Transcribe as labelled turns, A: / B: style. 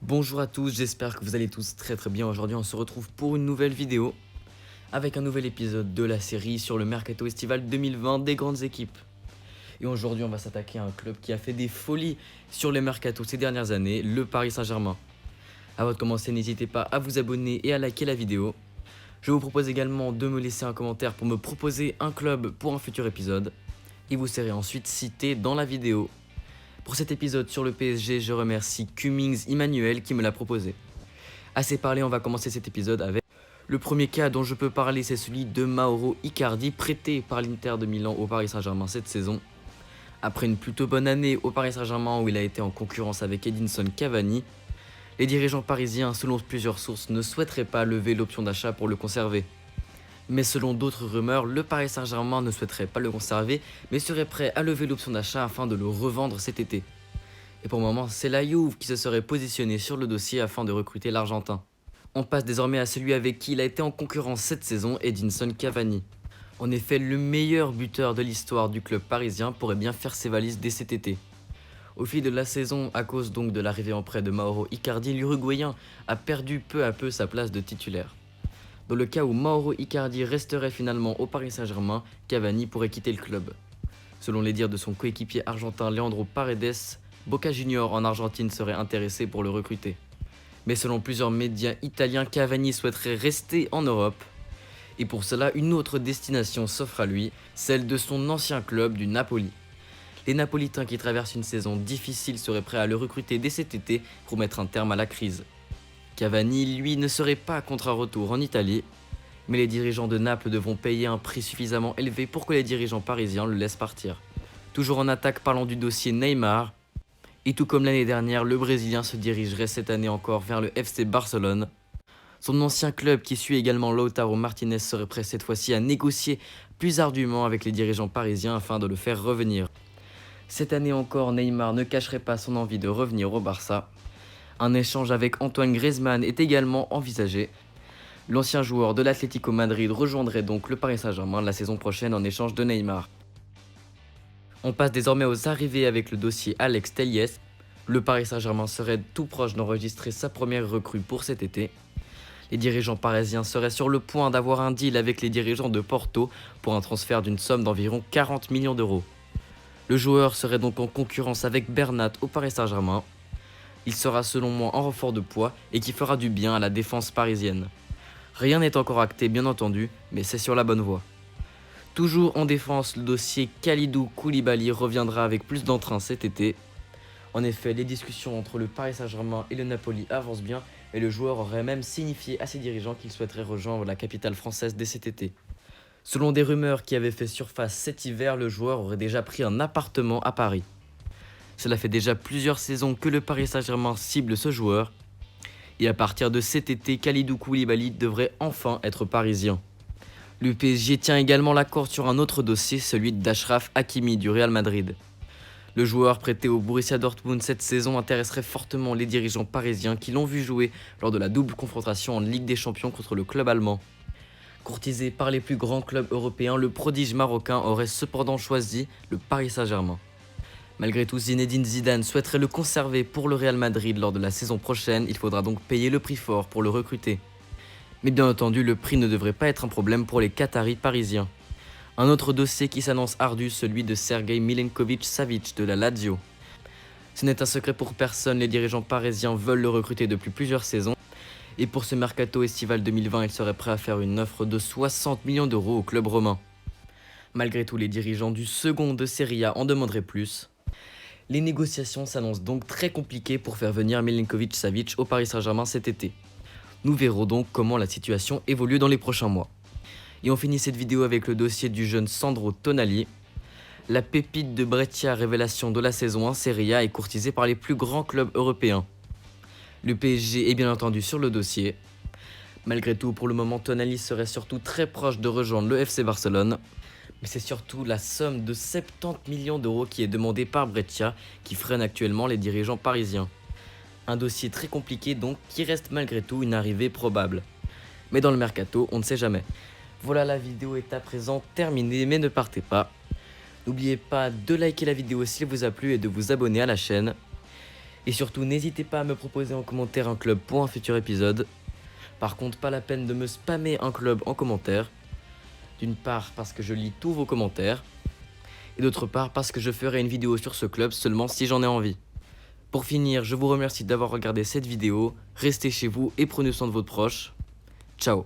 A: Bonjour à tous, j'espère que vous allez tous très bien. Aujourd'hui on se retrouve pour une nouvelle vidéo avec un nouvel épisode de la série sur le Mercato estival 2020 des grandes équipes. Et aujourd'hui on va s'attaquer à un club qui a fait des folies sur les mercatos ces dernières années, le Paris Saint-Germain. Avant de commencer, n'hésitez pas à vous abonner et à liker la vidéo. Je vous propose également de me laisser un commentaire pour me proposer un club pour un futur épisode. Et vous serez ensuite cité dans la vidéo. Pour cet épisode sur le PSG, je remercie Cummings Emmanuel qui me l'a proposé. Assez parlé, on va commencer cet épisode avec le premier cas dont je peux parler, c'est celui de Mauro Icardi, prêté par l'Inter de Milan au Paris Saint-Germain cette saison. Après une plutôt bonne année au Paris Saint-Germain où il a été en concurrence avec Edinson Cavani, les dirigeants parisiens, selon plusieurs sources, ne souhaiteraient pas lever l'option d'achat pour le conserver. Mais selon d'autres rumeurs, le Paris Saint-Germain ne souhaiterait pas le conserver, mais serait prêt à lever l'option d'achat afin de le revendre cet été. Et pour le moment, c'est la Juve qui se serait positionnée sur le dossier afin de recruter l'Argentin. On passe désormais à celui avec qui il a été en concurrence cette saison, Edinson Cavani. En effet, le meilleur buteur de l'histoire du club parisien pourrait bien faire ses valises dès cet été. Au fil de la saison, à cause donc de l'arrivée en prêt de Mauro Icardi, l'Uruguayen a perdu peu à peu sa place de titulaire. Dans le cas où Mauro Icardi resterait finalement au Paris Saint-Germain, Cavani pourrait quitter le club. Selon les dires de son coéquipier argentin Leandro Paredes, Boca Juniors en Argentine serait intéressé pour le recruter. Mais selon plusieurs médias italiens, Cavani souhaiterait rester en Europe. Et pour cela, une autre destination s'offre à lui, celle de son ancien club du Napoli. Les Napolitains qui traversent une saison difficile seraient prêts à le recruter dès cet été pour mettre un terme à la crise. Cavani, lui, ne serait pas contre un retour en Italie, mais les dirigeants de Naples devront payer un prix suffisamment élevé pour que les dirigeants parisiens le laissent partir. Toujours en attaque, parlant du dossier Neymar, et tout comme l'année dernière, le Brésilien se dirigerait cette année encore vers le FC Barcelone. Son ancien club qui suit également Lautaro Martinez serait prêt cette fois-ci à négocier plus ardument avec les dirigeants parisiens afin de le faire revenir. Cette année encore, Neymar ne cacherait pas son envie de revenir au Barça. Un échange avec Antoine Griezmann est également envisagé. L'ancien joueur de l'Atlético Madrid rejoindrait donc le Paris Saint-Germain la saison prochaine en échange de Neymar. On passe désormais aux arrivées avec le dossier Alex Telles. Le Paris Saint-Germain serait tout proche d'enregistrer sa première recrue pour cet été. Les dirigeants parisiens seraient sur le point d'avoir un deal avec les dirigeants de Porto pour un transfert d'une somme d'environ 40 millions d'euros. Le joueur serait donc en concurrence avec Bernat au Paris Saint-Germain. Il sera selon moi en renfort de poids et qui fera du bien à la défense parisienne. Rien n'est encore acté bien entendu, mais c'est sur la bonne voie. Toujours en défense, le dossier Kalidou Koulibaly reviendra avec plus d'entrain cet été. En effet, les discussions entre le Paris Saint-Germain et le Napoli avancent bien et le joueur aurait même signifié à ses dirigeants qu'il souhaiterait rejoindre la capitale française dès cet été. Selon des rumeurs qui avaient fait surface cet hiver, le joueur aurait déjà pris un appartement à Paris. Cela fait déjà plusieurs saisons que le Paris Saint-Germain cible ce joueur. Et à partir de cet été, Kalidou Koulibaly devrait enfin être parisien. Le PSG tient également la corde sur un autre dossier, celui d'Achraf Hakimi du Real Madrid. Le joueur prêté au Borussia Dortmund cette saison intéresserait fortement les dirigeants parisiens qui l'ont vu jouer lors de la double confrontation en Ligue des Champions contre le club allemand. Courtisé par les plus grands clubs européens, le prodige marocain aurait cependant choisi le Paris Saint-Germain. Malgré tout, Zinedine Zidane souhaiterait le conserver pour le Real Madrid lors de la saison prochaine, il faudra donc payer le prix fort pour le recruter. Mais bien entendu, le prix ne devrait pas être un problème pour les Qataris parisiens. Un autre dossier qui s'annonce ardu, celui de Sergei Milenkovic-Savic de la Lazio. Ce n'est un secret pour personne, les dirigeants parisiens veulent le recruter depuis plusieurs saisons. Et pour ce mercato estival 2020, ils seraient prêts à faire une offre de 60 millions d'euros au club romain. Malgré tout, les dirigeants du second de Serie A en demanderaient plus. Les négociations s'annoncent donc très compliquées pour faire venir Milenkovic-Savic au Paris Saint-Germain cet été. Nous verrons donc comment la situation évolue dans les prochains mois. Et on finit cette vidéo avec le dossier du jeune Sandro Tonali. La pépite de Brescia, révélation de la saison 1 Serie A, est courtisée par les plus grands clubs européens. Le PSG est bien entendu sur le dossier. Malgré tout, pour le moment, Tonali serait surtout très proche de rejoindre le FC Barcelone. Mais c'est surtout la somme de 70 millions d'euros qui est demandée par Brescia qui freine actuellement les dirigeants parisiens. Un dossier très compliqué donc qui reste malgré tout une arrivée probable. Mais dans le mercato, on ne sait jamais. Voilà, la vidéo est à présent terminée, mais ne partez pas. N'oubliez pas de liker la vidéo si elle vous a plu et de vous abonner à la chaîne. Et surtout, n'hésitez pas à me proposer en commentaire un club pour un futur épisode. Par contre, pas la peine de me spammer un club en commentaire. D'une part parce que je lis tous vos commentaires. Et d'autre part parce que je ferai une vidéo sur ce club seulement si j'en ai envie. Pour finir, je vous remercie d'avoir regardé cette vidéo. Restez chez vous et prenez soin de votre proche. Ciao.